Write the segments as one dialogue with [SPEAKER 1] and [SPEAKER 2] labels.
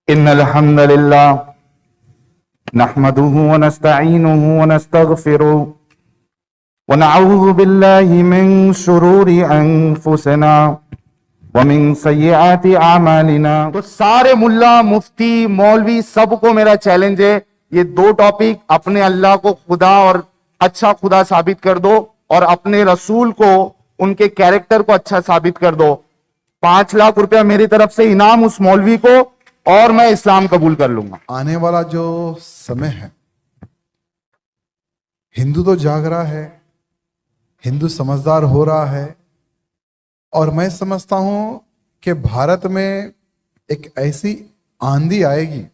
[SPEAKER 1] इन्नल हम्दुलिल्लाह नहमदुहु व नस्तईनुहु व नस्तगफिरुहु व नऊज़ु बिल्लाहि मिन शुरूरि अनफुसिना व मिन सय्यिआति अमालिना। तो सारे मुल्ला मुफ्ती मौलवी सबको मेरा चैलेंज है, ये दो टॉपिक अपने अल्लाह को खुदा और अच्छा खुदा साबित कर दो और अपने रसूल को उनके कैरेक्टर को अच्छा साबित कर दो। 5 लाख रुपया मेरी तरफ से इनाम उस मौलवी को और मैं इस्लाम कबूल कर लूंगा।
[SPEAKER 2] आने वाला जो समय है, हिंदू तो जाग रहा है, हिंदू समझदार हो रहा है और मैं समझता हूं कि भारत में एक ऐसी आंधी आएगी।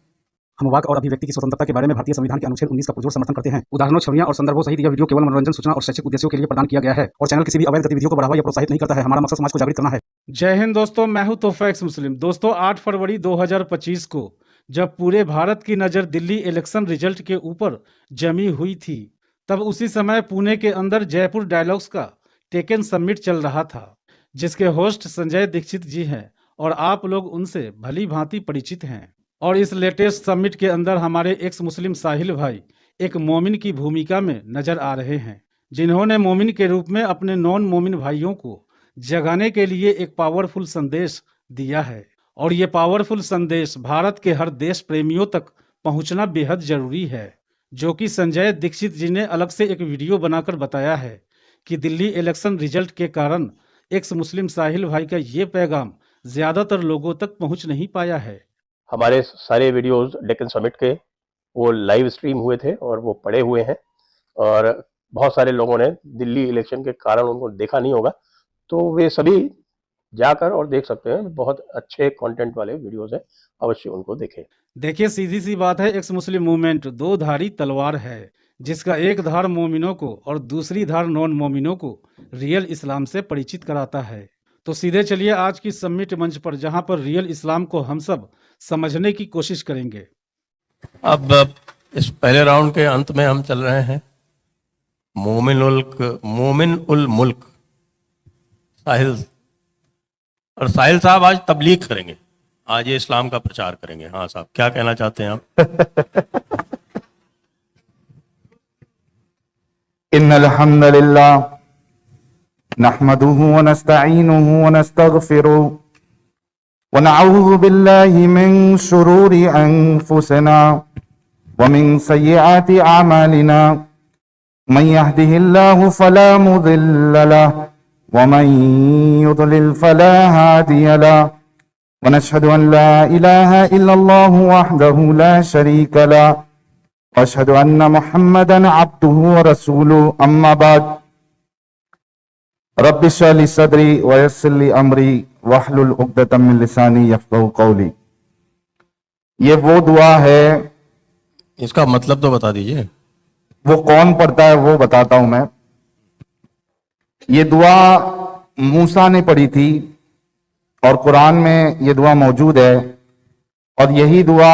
[SPEAKER 3] हम वाक और अभिव्यक्ति की स्वतंत्रता के बारे में भारतीय संविधान के अनुच्छेद 19 का पुरजोर समर्थन करते हैं। उदाहरणों, छवियां और संदर्भों सहित यह वीडियो केवल मनोरंजन, सूचना और शैक्षिक उद्देश्यों के लिए प्रदान किया गया है और चैनल किसी भी अवैध गतिविधियों को बढ़ावा या प्रोत्साहित नहीं करता है। हमारा मकसद समाज को जागृत करना है।
[SPEAKER 4] जय हिंद दोस्तों, मैं हूं तोहफा एक्स मुस्लिम। दोस्तों, 8 फरवरी 2025 को जब पूरे भारत की नज़र दिल्ली इलेक्शन रिजल्ट के ऊपर जमी हुई थी, तब उसी समय पुणे के अंदर जयपुर डायलॉग्स का टेकन समिट चल रहा था, जिसके होस्ट संजय दीक्षित जी हैं और आप लोग उनसे भली भांति परिचित हैं। और इस लेटेस्ट समिट के अंदर हमारे एक्स मुस्लिम साहिल भाई एक मोमिन की भूमिका में नजर आ रहे हैं, जिन्होंने मोमिन के रूप में अपने नॉन मोमिन भाइयों को जगाने के लिए एक पावरफुल संदेश दिया है। और ये पावरफुल संदेश भारत के हर देश प्रेमियों तक पहुंचना बेहद जरूरी है, जो कि संजय दीक्षित जी ने अलग से एक वीडियो बनाकर बताया है कि दिल्ली इलेक्शन रिजल्ट के कारण एक्स मुस्लिम साहिल भाई का ये पैगाम ज्यादातर लोगों तक पहुंच नहीं पाया है।
[SPEAKER 5] हमारे सारे वीडियोस डेक्कन समिट के वो लाइव स्ट्रीम हुए थे और वो पड़े हुए हैं और बहुत सारे लोगों ने दिल्ली इलेक्शन के कारण उनको देखा नहीं होगा, तो वे सभी जाकर और देख सकते हैं। बहुत अच्छे कंटेंट वाले वीडियोस हैं, अवश्य उनको देखें।
[SPEAKER 4] देखिए, सीधी सी बात है, एक्स मुस्लिम मूवमेंट दो धारी तलवार है, जिसका एक धार मोमिनों को और दूसरी धार नॉन मोमिनों को रियल इस्लाम से परिचित कराता है। तो सीधे चलिए आज की समिट मंच पर, जहां पर रियल इस्लाम को हम सब समझने की कोशिश करेंगे।
[SPEAKER 6] अब इस पहले राउंड के अंत में हम चल रहे हैं। मोमिन उल मुल्क साहिल, और साहिल साहब आज तबलीग करेंगे, आज ये इस्लाम का प्रचार करेंगे। हाँ साहब, क्या कहना चाहते हैं आप?
[SPEAKER 1] इन्नल हम्दुलिल्लाह नहमदुहु व नस्तईनुहु व नस्तगफिरुहु व नऊज़ु बिल्लाहि मिन शुरूरि अनफुसिना व मिन सय्यिआति अमालिना। मन यहदिहिल्लाहु फला मुदिल्ल लहु व मन युद्लिल फला हादिय लहु व नशहदु अन ला इलाहा इल्लल्लाहु वहदहु ला शरीका लहु व अशहदु अन्न मुहम्मदन अब्दुहु व रसूलुहु। अम्मा बाद, रब्बि इश्रह ली सदरी व यस्सिर ली अमरी वहलुल उक़दतम मिन लिसानी यफ़क़हू क़ौली। ये वो दुआ है,
[SPEAKER 6] इसका मतलब तो बता दीजिए।
[SPEAKER 1] वो कौन पढ़ता है वो बताता हूं मैं। ये दुआ मूसा ने पढ़ी थी और कुरान में ये दुआ मौजूद है, और यही दुआ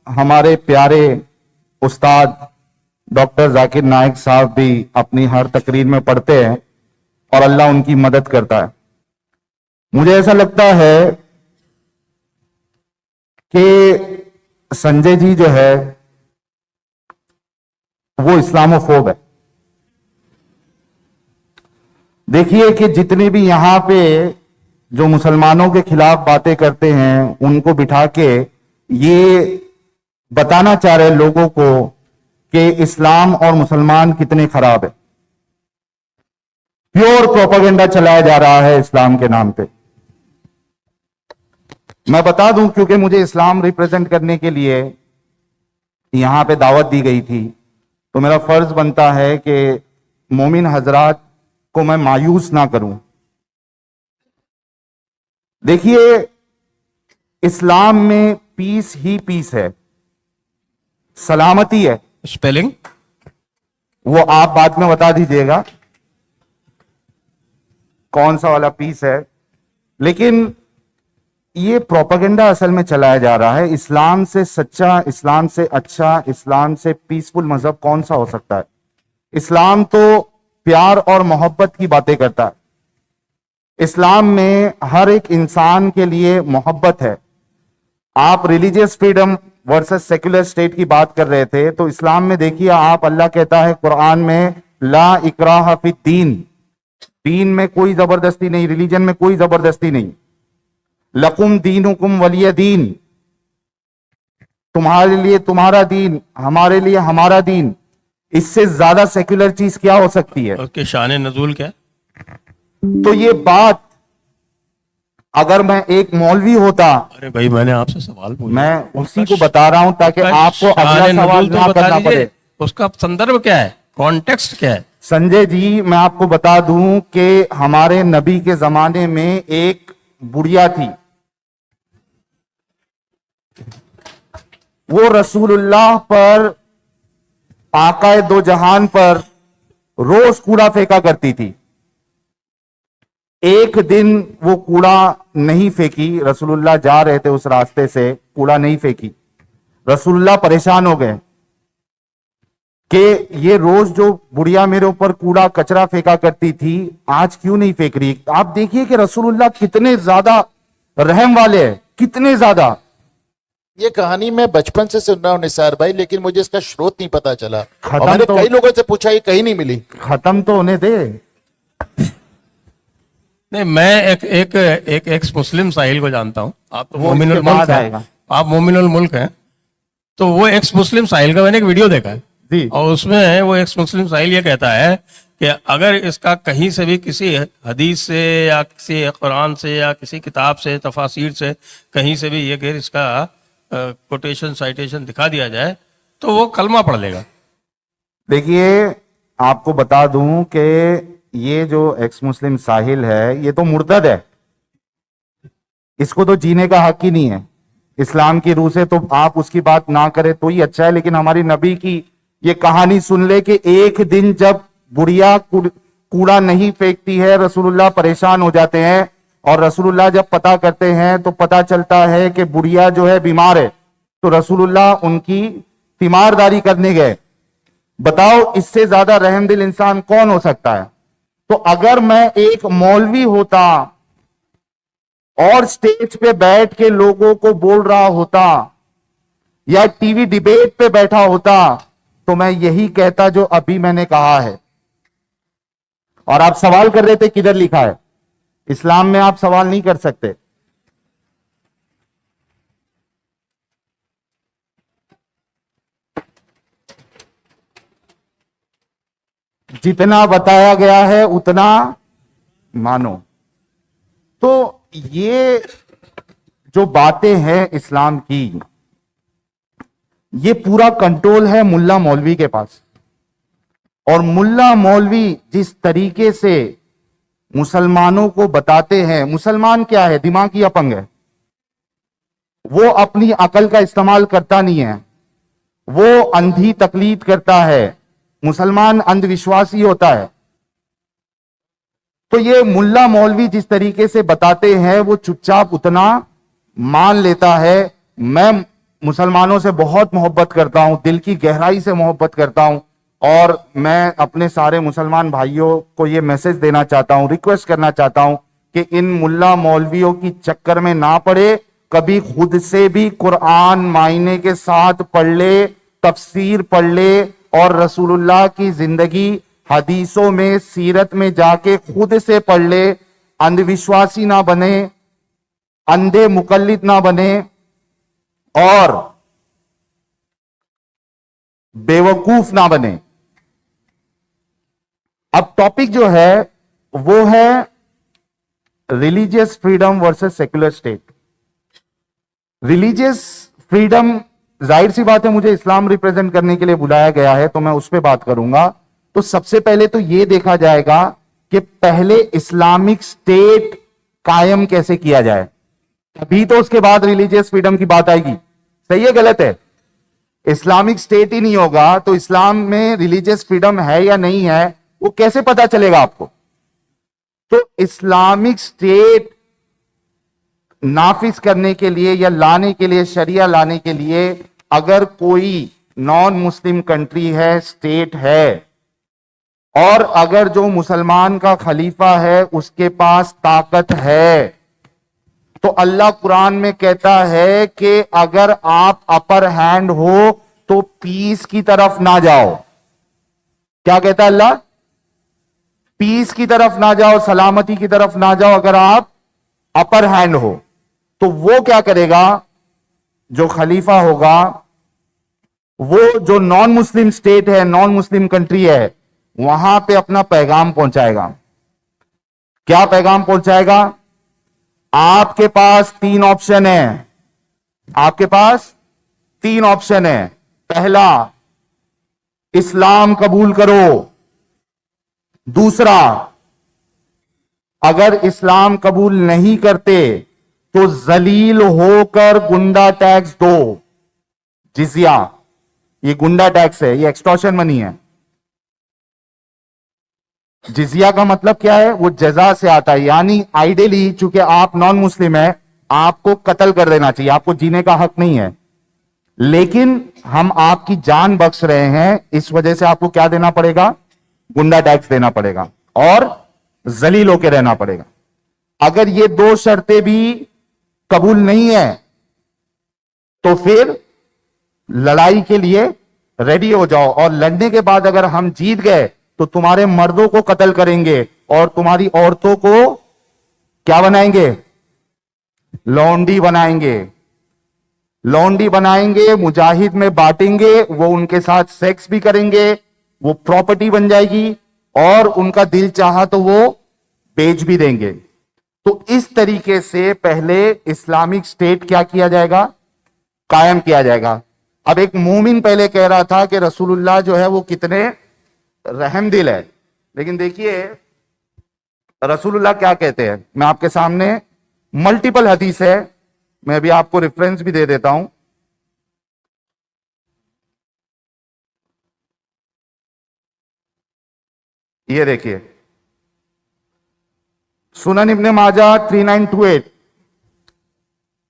[SPEAKER 1] हमारे प्यारे उस्ताद डॉक्टर जाकिर नाइक साहब भी अपनी हर तकरीर में पढ़ते हैं और अल्लाह उनकी मदद करता है। मुझे ऐसा लगता है कि संजय जी जो है वो इस्लामोफोब है। देखिए कि जितने भी यहां पे जो मुसलमानों के खिलाफ बातें करते हैं, उनको बिठा के ये बताना चाह रहे लोगों को कि इस्लाम और मुसलमान कितने खराब है। प्योर प्रोपेगेंडा चलाया जा रहा है इस्लाम के नाम पे। मैं बता दूं, क्योंकि मुझे इस्लाम रिप्रेजेंट करने के लिए यहां पे दावत दी गई थी, तो मेरा फर्ज बनता है कि मोमिन हजरात को मैं मायूस ना करूं। देखिए, इस्लाम में पीस ही पीस है, सलामती है।
[SPEAKER 6] स्पेलिंग
[SPEAKER 1] वो आप बाद में बता दीजिएगा कौन सा वाला पीस है, लेकिन ये प्रोपेगेंडा असल में चलाया जा रहा है। इस्लाम से सच्चा, इस्लाम से अच्छा, इस्लाम से पीसफुल मजहब कौन सा हो सकता है? इस्लाम तो प्यार और मोहब्बत की बातें करता है। इस्लाम में हर एक इंसान के लिए मोहब्बत है, आप religious freedom versus secular state की बात कर रहे थे, तो इस्लाम में देखिए आप, अल्लाह कहता है कुरान में, ला इकराह फी दीन, दीन में कोई जबरदस्ती नहीं, रिलीजन में कोई जबरदस्ती नहीं। लकुम दीनुकुम वलिय दीन, तुम्हारे लिए तुम्हारा दीन, हमारे लिए हमारा दीन। इससे ज्यादा सेक्युलर चीज क्या हो सकती है?
[SPEAKER 6] उसके शान नजूल क्या है?
[SPEAKER 1] तो ये बात, अगर मैं एक मौलवी होता,
[SPEAKER 6] अरे भाई मैंने आपसे सवाल पूछा,
[SPEAKER 1] मैं उसी को बता रहा हूं ताकि
[SPEAKER 6] उसका
[SPEAKER 1] आपको अगला
[SPEAKER 6] शान
[SPEAKER 1] सवाल
[SPEAKER 6] नजूल तो
[SPEAKER 1] ना
[SPEAKER 6] बता
[SPEAKER 1] करना
[SPEAKER 6] दीजिए।
[SPEAKER 1] पड़े।
[SPEAKER 6] उसका संदर्भ क्या है, कॉन्टेक्स्ट क्या है?
[SPEAKER 1] संजय जी, मैं आपको बता दूं कि हमारे नबी के जमाने में एक बुढ़िया थी, वो रसूलुल्लाह पर, आकाए दो जहान पर रोज कूड़ा फेंका करती थी। एक दिन वो कूड़ा नहीं फेंकी, रसूलुल्लाह जा रहे थे उस रास्ते से, कूड़ा नहीं फेंकी। रसूलुल्लाह परेशान हो गए कि ये रोज जो बुढ़िया मेरे ऊपर कूड़ा कचरा फेंका करती थी, आज क्यों नहीं फेंक रही। आप देखिए कि रसूलुल्लाह कितने ज्यादा रहम वाले हैं, कितने ज्यादा।
[SPEAKER 7] ये कहानी मैं बचपन से सुन रहा हूँ निसार भाई, लेकिन मुझे इसका स्रोत नहीं पता चला और
[SPEAKER 1] खत्म
[SPEAKER 7] मैंने
[SPEAKER 1] तो-
[SPEAKER 7] कई लोगों से पूछा, ये कहीं नहीं मिली।
[SPEAKER 1] खत्म तो होने दे।
[SPEAKER 6] नहीं, मैं एक एक्स मुस्लिम साहिल को जानता हूं। आप तो
[SPEAKER 1] वो
[SPEAKER 6] मोमिनुल
[SPEAKER 1] इसके
[SPEAKER 6] मुल्क
[SPEAKER 1] बाद
[SPEAKER 6] हैं,
[SPEAKER 1] आएगा।
[SPEAKER 6] आप मोमिनुल मुल्क हैं। तो वो एक्स मुस्लिम साहिल का मैंने एक वीडियो देखा है
[SPEAKER 1] जी।
[SPEAKER 6] और उसमें वो एक्स मुस्लिम साहिल ये कहता है कि अगर इसका कहीं से भी किसी हदीस से या किसी कुरान से या किसी किताब से, तफासीर से कहीं से भी ये कि इसका कोटेशन साइटेशन दिखा दिया जाए तो वो कलमा पढ़ लेगा।
[SPEAKER 1] देखिए, आपको बता दूं कि ये जो एक्स मुस्लिम साहिल है, ये तो मुर्तद है, इसको तो जीने का हक ही नहीं है इस्लाम की रूह से। तो आप उसकी बात ना करें तो ही अच्छा है, लेकिन हमारी नबी की ये कहानी सुन ले कि एक दिन जब बुढ़िया कूड़ा नहीं फेंकती है, रसूलुल्लाह परेशान हो जाते हैं, और रसूलुल्लाह जब पता करते हैं तो पता चलता है कि बुढ़िया जो है बीमार है, तो रसूलुल्लाह उनकी तीमारदारी करने गए। बताओ, इससे ज्यादा रहमदिल इंसान कौन हो सकता है? तो अगर मैं एक मौलवी होता और स्टेज पे बैठ के लोगों को बोल रहा होता या टीवी डिबेट पे बैठा होता, तो मैं यही कहता जो अभी मैंने कहा है। और आप सवाल कर रहे थे किधर लिखा है? इस्लाम में आप सवाल नहीं कर सकते। जितना बताया गया है उतना मानो। तो ये जो बातें हैं इस्लाम की, ये पूरा कंट्रोल है मुल्ला मौलवी के पास। और मुल्ला मौलवी जिस तरीके से मुसलमानों को बताते हैं, मुसलमान क्या है? दिमागी अपंग है, वो अपनी अकल का इस्तेमाल करता नहीं है, वो अंधी तकलीद करता है, मुसलमान अंधविश्वासी होता है। तो ये मुल्ला मौलवी जिस तरीके से बताते हैं, वो चुपचाप उतना मान लेता है। मैं मुसलमानों से बहुत मोहब्बत करता हूं, दिल की गहराई से मोहब्बत करता हूं, और मैं अपने सारे मुसलमान भाइयों को ये मैसेज देना चाहता हूं, रिक्वेस्ट करना चाहता हूं कि इन मुल्ला मौलवियों की चक्कर में ना पड़े। कभी खुद से भी कुरान मायने के साथ पढ़ ले, तफसीर पढ़ ले, और रसूलुल्लाह की जिंदगी हदीसों में, सीरत में जाके खुद से पढ़ ले। अंधविश्वासी ना बने, अंधे मुकल्लिद ना बने, और बेवकूफ ना बने। अब टॉपिक जो है वो है religious freedom versus secular state. Religious freedom, जाहिर सी बात है, मुझे इस्लाम रिप्रेजेंट करने के लिए बुलाया गया है तो मैं उस पर बात करूंगा। तो सबसे पहले तो यह देखा जाएगा कि पहले इस्लामिक स्टेट कायम कैसे किया जाए, तभी तो उसके बाद रिलीजियस फ्रीडम की बात आएगी। सही है गलत है? इस्लामिक स्टेट ही नहीं होगा तो इस्लाम में रिलीजियस फ्रीडम है या नहीं है वो कैसे पता चलेगा आपको? तो इस्लामिक स्टेट नाफिज करने के लिए या लाने के लिए, शरिया लाने के लिए, अगर कोई नॉन मुस्लिम कंट्री है, स्टेट है, और अगर जो मुसलमान का खलीफा है उसके पास ताकत है, तो अल्लाह कुरान में कहता है कि अगर आप अपर हैंड हो तो पीस की तरफ ना जाओ। क्या कहता है अल्लाह? पीस की तरफ ना जाओ, सलामती की तरफ ना जाओ अगर आप अपर हैंड हो। तो वो क्या करेगा? जो खलीफा होगा वो जो नॉन मुस्लिम स्टेट है, नॉन मुस्लिम कंट्री है, वहां पे अपना पैगाम पहुंचाएगा। क्या पैगाम पहुंचाएगा? आपके पास 3 ऑप्शन है। आपके पास 3 ऑप्शन है। पहला, इस्लाम कबूल करो। दूसरा, अगर इस्लाम कबूल नहीं करते तो जलील होकर गुंडा टैक्स दो, जिजिया। ये गुंडा टैक्स है, ये एक्सटॉर्शन मनी है। जिजिया का मतलब क्या है? वो जजा से आता है, यानी आइडियली चूंकि आप नॉन मुस्लिम है, आपको कत्ल कर देना चाहिए, आपको जीने का हक नहीं है, लेकिन हम आपकी जान बख्श रहे हैं, इस वजह से आपको क्या देना पड़ेगा? गुंडा टैक्स देना पड़ेगा और जलील होकर रहना पड़ेगा। अगर ये 2 शर्तें भी कबूल नहीं है तो फिर लड़ाई के लिए रेडी हो जाओ, और लड़ने के बाद अगर हम जीत गए तो तुम्हारे मर्दों को कत्ल करेंगे और तुम्हारी औरतों को क्या बनाएंगे? लौंडी बनाएंगे। लौंडी बनाएंगे, मुजाहिद में बांटेंगे, वो उनके साथ सेक्स भी करेंगे, वो प्रॉपर्टी बन जाएगी, और उनका दिल चाहा तो वो बेच भी देंगे। तो इस तरीके से पहले इस्लामिक स्टेट क्या किया जाएगा? कायम किया जाएगा। अब एक मोमिन पहले कह रहा था कि रसूलुल्लाह जो है वो कितने रहमदिल है, लेकिन देखिए रसूलुल्लाह क्या कहते हैं। मैं आपके सामने मल्टीपल हदीस है, मैं भी आपको रेफरेंस भी दे देता हूं। ये देखिए, सुनन इब्ने माजा 3928,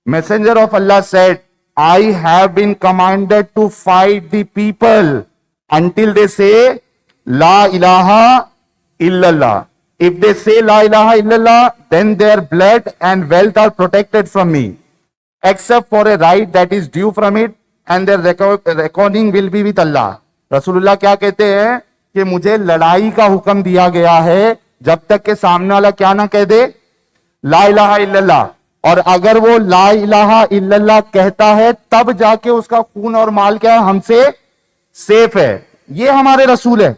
[SPEAKER 1] messenger of Allah said, I have been commanded to fight the people until they say La ilaha illallah. If they say La ilaha illallah, then their blood and wealth are protected from me, except for a right that is due from it, and their reckoning will be with Allah. रसूलुल्लाह क्या कहते हैं कि मुझे लड़ाई का हुक्म दिया गया है जब तक के सामने वाला क्या ना कह दे ला इलाहा इल्लल्लाह, और अगर वो ला इलाहा इल्लल्लाह कहता है तब जाके उसका खून और माल क्या है? हमसे सेफ है। ये हमारे रसूल है,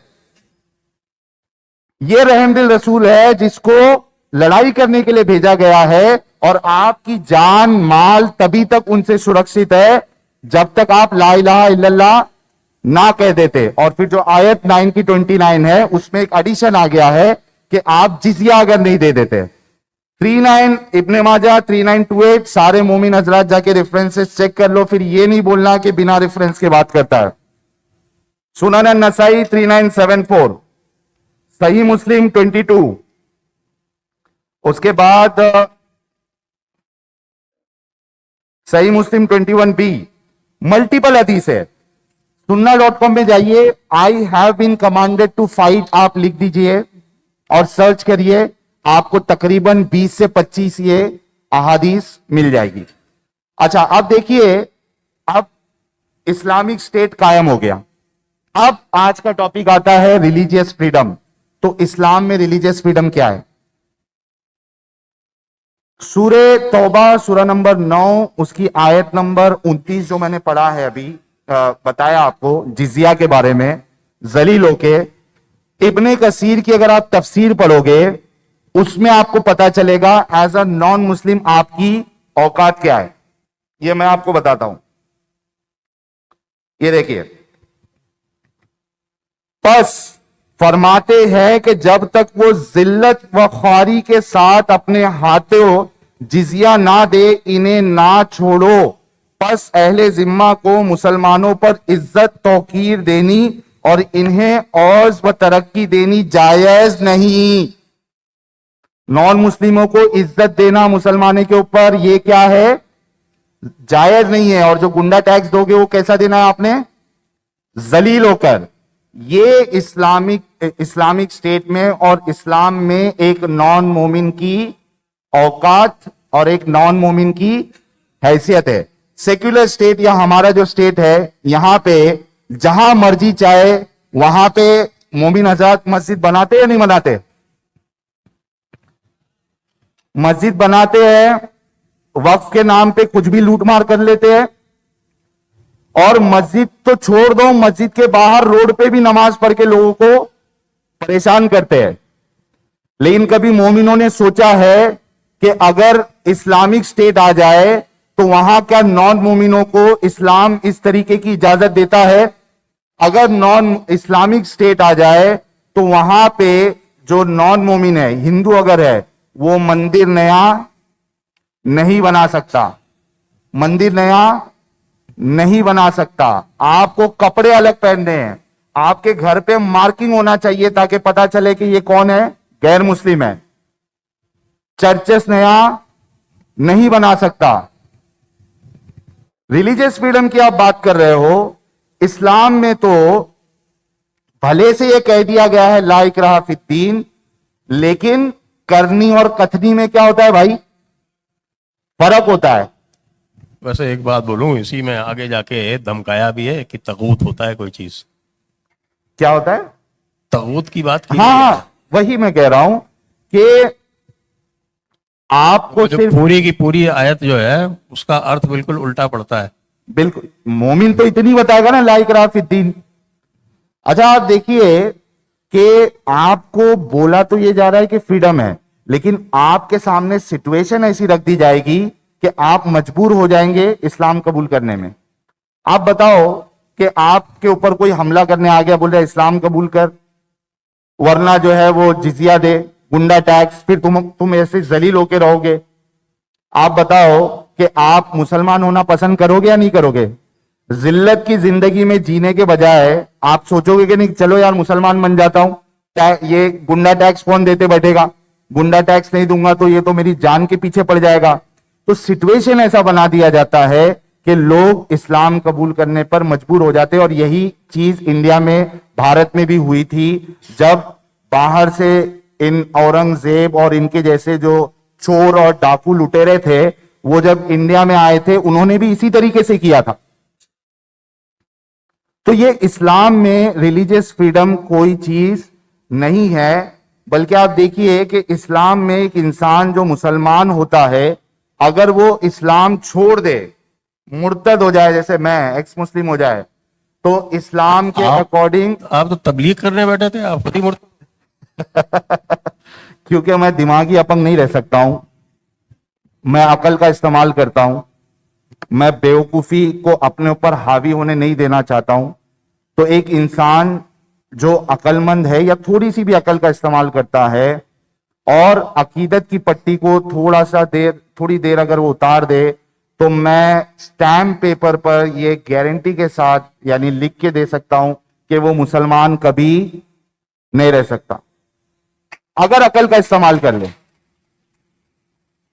[SPEAKER 1] ये रहमदिल रसूल है जिसको लड़ाई करने के लिए भेजा गया है, और आपकी जान माल तभी तक उनसे सुरक्षित है जब तक आप ला इलाहा इल्लल्लाह ना कह देते। और फिर जो आयत 9 की 29 है उसमें एक एडिशन आ गया है कि आप जिजिया अगर नहीं दे देते। 39 इब्ने माजा 3928, सारे मोमिन हजरात जाके रेफरेंसेस चेक कर लो, फिर ये नहीं बोलना कि बिना रेफरेंस के बात करता है। सुनन नसाई 3974, सही मुस्लिम 22, उसके बाद सही मुस्लिम 21b, मल्टीपल हदीस है। सुन्ना.com में जाइए, I have been commanded to fight, आप लिख दीजिए और सर्च करिए, आपको तकरीबन 20 से 25 ये अहादीस मिल जाएगी। अच्छा, अब देखिए, अब इस्लामिक स्टेट कायम हो गया। अब आज का टॉपिक आता है रिलीजियस फ्रीडम। तो इस्लाम में रिलीजियस फ्रीडम क्या है? सूरे तौबा सूरा नंबर 9 उसकी आयत नंबर 29 जो मैंने पढ़ा है अभी, बताया आपको जिजिया के बारे में, जलीलों के। इब्ने कसीर की अगर आप तफसीर पढ़ोगे उसमें आपको पता चलेगा एज अ नॉन मुस्लिम आपकी औकात क्या है। ये मैं आपको बताता हूं, ये देखिए। बस फरमाते हैं कि जब तक वो जिल्लत व ख्वारी के साथ अपने हाथों जिजिया ना दे, इन्हें ना छोड़ो। बस अहले जिम्मा को मुसलमानों पर इज्जत तौकीर देनी और इन्हें औज व तरक्की देनी जायज नहीं। नॉन मुस्लिमों को इज्जत देना मुसलमानों के ऊपर ये क्या है? जायज नहीं है। और जो गुंडा टैक्स दोगे वो कैसा देना है आपने? जलील होकर। ये इस्लामिक स्टेट में और इस्लाम में एक नॉन मोमिन की औकात और एक नॉन मोमिन की हैसियत है। सेक्युलर स्टेट या हमारा जो स्टेट है, यहां पे जहां मर्जी चाहे वहां पे मोमिन हजरात मस्जिद बनाते या नहीं बनाते? मस्जिद बनाते हैं, वक्फ के नाम पे कुछ भी लूटमार कर लेते हैं, और मस्जिद तो छोड़ दो, मस्जिद के बाहर रोड पे भी नमाज पढ़ के लोगों को परेशान करते हैं। लेकिन कभी मोमिनों ने सोचा है कि अगर इस्लामिक स्टेट आ जाए तो वहां क्या नॉन मोमिनों को इस्लाम इस तरीके की इजाजत देता है? अगर नॉन इस्लामिक स्टेट आ जाए तो वहां पे जो नॉन मोमिन है, हिंदू अगर है, वो मंदिर नया नहीं बना सकता, मंदिर नया नहीं बना सकता। आपको कपड़े अलग पहनने हैं, आपके घर पे मार्किंग होना चाहिए ताकि पता चले कि ये कौन है, गैर मुस्लिम है। चर्चेस नया नहीं बना सकता। रिलीजियस फ्रीडम की आप बात कर रहे हो, इस्लाम में तो भले से ये कह दिया गया है ला इकराहा फिद्दीन, लेकिन करनी और कथनी में क्या होता है भाई? फर्क होता है।
[SPEAKER 6] वैसे एक बात बोलूं, इसी में आगे जाके धमकाया भी है कि तगूत होता है कोई चीज।
[SPEAKER 1] क्या होता है?
[SPEAKER 6] तगूत की बात की
[SPEAKER 1] हाँ, वही मैं कह रहा हूं कि आपको
[SPEAKER 6] जो
[SPEAKER 1] सिर्फ
[SPEAKER 6] पूरी की पूरी आयत जो है उसका अर्थ बिल्कुल उल्टा पड़ता है।
[SPEAKER 1] बिल्कुल, मोमिन तो इतनी बताएगा ना ला इकराहा फिद्दीन। अच्छा, आप देखिए कि आपको बोला तो ये जा रहा है कि फ्रीडम है, लेकिन आपके सामने सिचुएशन ऐसी रख दी जाएगी कि आप मजबूर हो जाएंगे इस्लाम कबूल करने में। आप बताओ कि आपके ऊपर कोई हमला करने आ गया, बोल रहा है इस्लाम कबूल कर वरना जो है वो जिजिया दे, गुंडा टैक्स, फिर तुम ऐसे जलील होके रहोगे। आप बताओ कि आप मुसलमान होना पसंद करोगे या नहीं करोगे? जिल्लत की जिंदगी में जीने के बजाय आप सोचोगे कि नहीं चलो यार मुसलमान बन जाता हूं, ये गुंडा टैक्स कौन देते बैठेगा, गुंडा टैक्स नहीं दूंगा तो ये तो मेरी जान के पीछे पड़ जाएगा। तो सिचुएशन ऐसा बना दिया जाता है कि लोग इस्लाम कबूल करने पर मजबूर हो जाते हैं। और यही चीज इंडिया में, भारत में भी हुई थी, जब बाहर से इन औरंगजेब और इनके जैसे जो चोर और डाकू लुटेरे थे, वो जब इंडिया में आए थे, उन्होंने भी इसी तरीके से किया था। तो ये इस्लाम में रिलीजियस फ्रीडम कोई चीज नहीं है, बल्कि आप देखिए कि इस्लाम में एक इंसान जो मुसलमान होता है, अगर वो इस्लाम छोड़ दे, मुर्तद हो जाए, जैसे मैं एक्स मुस्लिम हो जाए, तो इस्लाम के अकॉर्डिंग
[SPEAKER 6] आप तो तबलीग करने बैठे थे, आप खुद ही मुर्तद।
[SPEAKER 1] क्योंकि मैं दिमागी अपंग नहीं रह सकता हूं, मैं अकल का इस्तेमाल करता हूं, मैं बेवकूफी को अपने ऊपर हावी होने नहीं देना चाहता हूं। तो एक इंसान जो अकलमंद है या थोड़ी सी भी अकल का इस्तेमाल करता है और अकीदत की पट्टी को थोड़ी देर अगर वो उतार दे, तो मैं स्टैम्प पेपर पर ये गारंटी के साथ यानी लिख के दे सकता हूं कि वो मुसलमान कभी नहीं रह सकता अगर अकल का इस्तेमाल कर ले।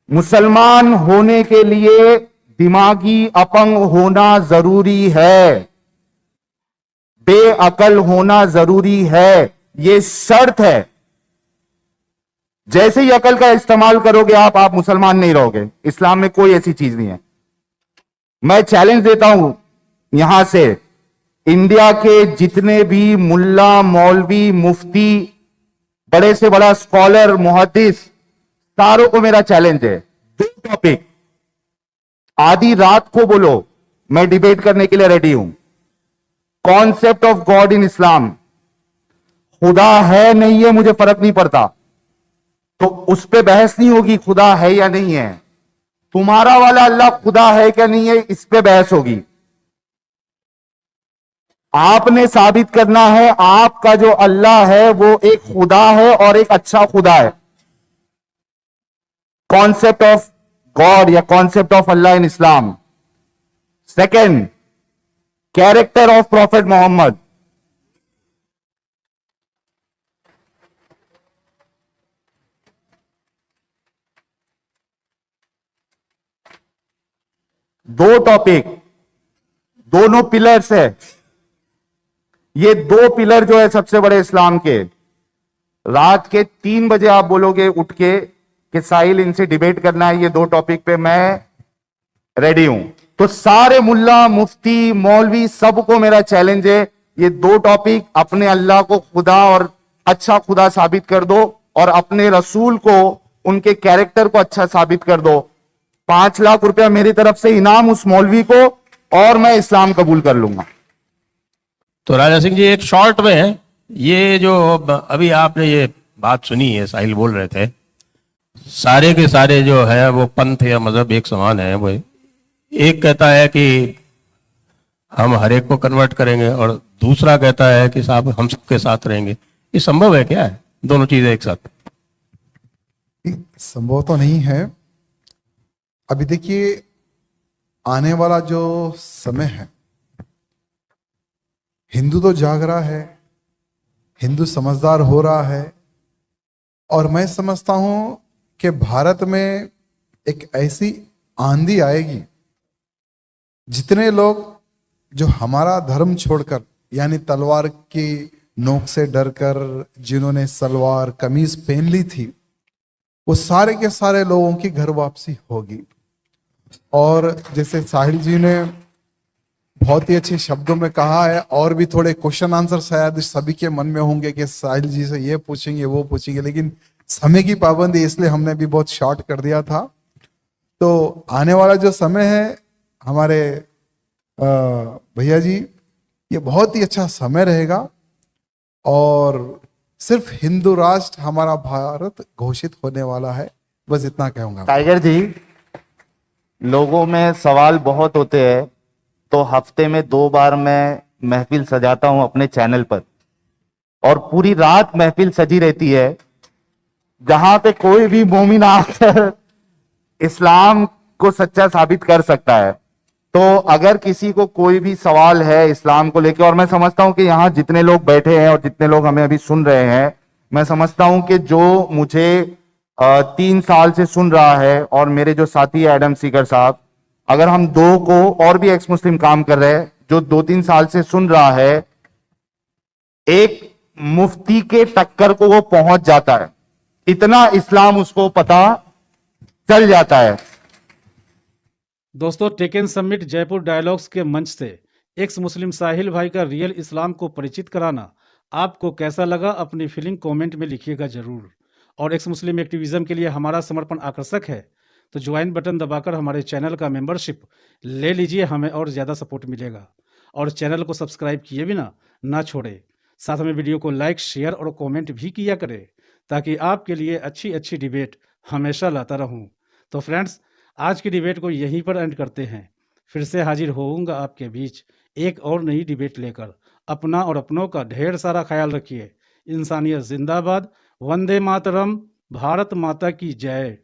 [SPEAKER 1] मुसलमान होने के लिए दिमागी अपंग होना जरूरी है, बेअकल होना जरूरी है, यह शर्त है। जैसे ही अकल का इस्तेमाल करोगे आप मुसलमान नहीं रहोगे। इस्लाम में कोई ऐसी चीज नहीं है। मैं चैलेंज देता हूं यहां से, इंडिया के जितने भी मुल्ला, मौलवी, मुफ्ती, बड़े से बड़ा स्कॉलर, मुहद्दिस, सारों को मेरा चैलेंज है, 2 टॉपिक आधी रात को बोलो, मैं डिबेट करने के लिए रेडी हूं। कॉन्सेप्ट ऑफ गॉड इन इस्लाम, खुदा है नहीं है मुझे फर्क नहीं पड़ता, तो उस पे बहस नहीं होगी खुदा है या नहीं है। तुम्हारा वाला अल्लाह खुदा है क्या नहीं है, इस पे बहस होगी। आपने साबित करना है आपका जो अल्लाह है वो एक खुदा है और एक अच्छा खुदा है। कॉन्सेप्ट ऑफ गॉड या concept of Allah in Islam. Second, character of prophet Mohammed. दो टॉपिक, दोनों पिलर्स है। ये 2 पिलर जो है सबसे बड़े इस्लाम के, रात के 3 बजे आप बोलोगे उठ के कि साहिल इनसे डिबेट करना है, ये दो टॉपिक पे मैं रेडी हूं। तो सारे मुल्ला, मुफ्ती, मौलवी, सबको मेरा चैलेंज है, ये दो टॉपिक अपने अल्लाह को खुदा और अच्छा खुदा साबित कर दो और अपने रसूल को, उनके कैरेक्टर को अच्छा साबित कर दो। 5 लाख रुपया मेरी तरफ से इनाम उस मौलवी को, और मैं इस्लाम कबूल कर लूंगा।
[SPEAKER 6] तो राजा सिंह जी, एक शॉर्ट में है, ये जो अभी आपने ये बात सुनी है, साहिल बोल रहे थे, सारे के सारे जो है वो पंथ या मजहब एक समान है। वो एक कहता है कि हम हर एक को कन्वर्ट करेंगे और दूसरा कहता है कि साहब हम सबके साथ रहेंगे। ये संभव है क्या है, दोनों चीजें एक साथ?
[SPEAKER 2] संभव तो नहीं है। अभी देखिए, आने वाला जो समय है, हिंदू तो जाग रहा है, हिंदू समझदार हो रहा है, और मैं समझता हूं कि भारत में एक ऐसी आंधी आएगी, जितने लोग जो हमारा धर्म छोड़कर, यानी तलवार की नोक से डरकर जिन्होंने सलवार कमीज पहन ली थी, वो सारे के सारे लोगों की घर वापसी होगी। और जैसे साहिल जी ने बहुत ही अच्छे शब्दों में कहा है, और भी थोड़े क्वेश्चन आंसर शायद सभी के मन में होंगे कि साहिल जी से ये पूछेंगे वो पूछेंगे, लेकिन समय की पाबंदी इसलिए हमने भी बहुत शॉर्ट कर दिया था। तो आने वाला जो समय है हमारे भैया जी, ये बहुत ही अच्छा समय रहेगा, और सिर्फ हिंदू राष्ट्र हमारा भारत घोषित होने वाला है। बस इतना कहूंगा।
[SPEAKER 1] टाइगर जी, लोगों में सवाल बहुत होते हैं, तो हफ्ते में 2 बार मैं महफिल सजाता हूं अपने चैनल पर, और पूरी रात महफिल सजी रहती है, जहां पे कोई भी मोमिन आकर इस्लाम को सच्चा साबित कर सकता है। तो अगर किसी को कोई भी सवाल है इस्लाम को लेकर, और मैं समझता हूं कि यहाँ जितने लोग बैठे हैं और जितने लोग हमें अभी सुन रहे हैं, मैं समझता हूं कि जो मुझे 3 साल से सुन रहा है, और मेरे जो साथी है एडम सीकर साहब, अगर हम दो को, और भी एक्स मुस्लिम काम कर रहे हैं, जो 2-3 साल से सुन रहा है, एक मुफ्ती के टक्कर को वो पहुंच जाता है, इतना इस्लाम उसको पता चल जाता है।
[SPEAKER 4] दोस्तों, टेकन समिट जयपुर डायलॉग्स के मंच से एक्स मुस्लिम साहिल भाई का रियल इस्लाम को परिचित कराना आपको कैसा लगा, अपनी फीलिंग कमेंट में लिखिएगा जरूर। और एक्स मुस्लिम एक्टिविज्म के लिए हमारा समर्पण आकर्षक है, तो ज्वाइन बटन दबाकर हमारे चैनल का मेंबरशिप ले लीजिए, हमें और ज़्यादा सपोर्ट मिलेगा। और चैनल को सब्सक्राइब किए बिना ना छोड़े, साथ में वीडियो को लाइक, शेयर और कमेंट भी किया करें, ताकि आपके लिए अच्छी अच्छी डिबेट हमेशा लाता रहूं। तो फ्रेंड्स, आज की डिबेट को यहीं पर एंड करते हैं। फिर से हाजिर होऊंगा आपके बीच एक और नई डिबेट लेकर। अपना और अपनों का ढेर सारा ख्याल रखिए। इंसानियत जिंदाबाद। वंदे मातरम। भारत माता की जय।